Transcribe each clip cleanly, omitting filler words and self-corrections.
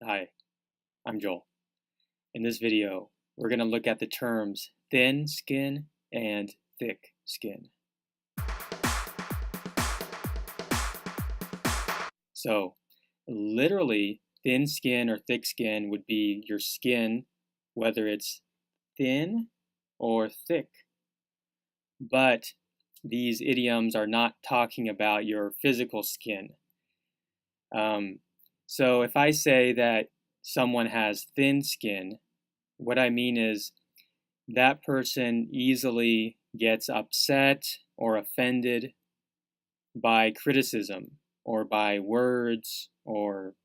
Hi, I'm Joel. In this video, we're going to look at the terms thin skin and thick skin. So, literally, thin skin or thick skin would be your skin, whether it's thin or thick. But these idioms are not talking about your physical skin. So if I say that someone has thin skin, what I mean is that person easily gets upset or offended by criticism or by words or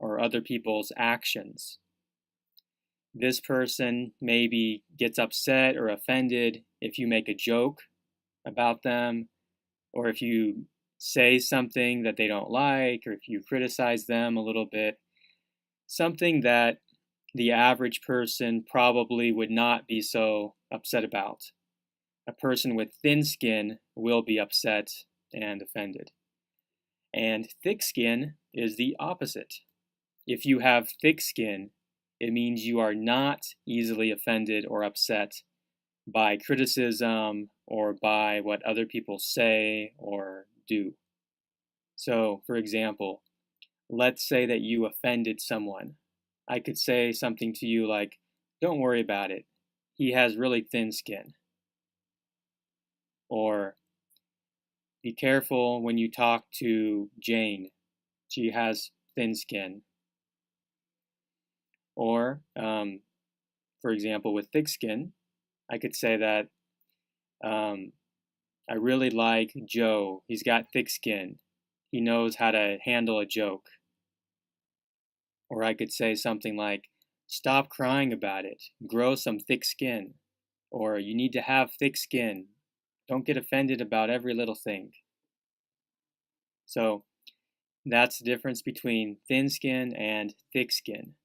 other people's actions. This person maybe gets upset or offended if you make a joke about them, or if you say something that they don't like, or if you criticize them a little bit, something that the average person probably would not be so upset about. A person with thin skin will be upset and offended. And thick skin is the opposite. If you have thick skin, it means you are not easily offended or upset by criticism or by what other people say or do. So, for example, let's say that you offended someone. I could say something to you like, "Don't worry about it. He has really thin skin." Or, "Be careful when you talk to Jane. She has thin skin." Or, for example, with thick skin, I could say that I really like Joe. He's got thick skin. He knows how to handle a joke. Or I could say something like, "Stop crying about it. Grow some thick skin." Or, "You need to have thick skin. Don't get offended about every little thing." So that's the difference between thin skin and thick skin.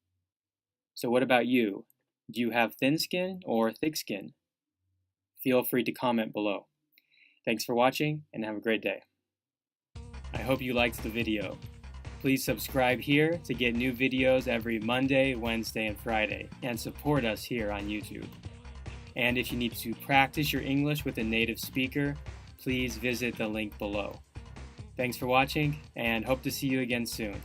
So what about you? Do you have thin skin or thick skin? Feel free to comment below. Thanks for watching and have a great day. I hope you liked the video. Please subscribe here to get new videos every Monday, Wednesday, and Friday, and support us here on YouTube. And if you need to practice your English with a native speaker, please visit the link below. Thanks for watching, and hope to see you again soon.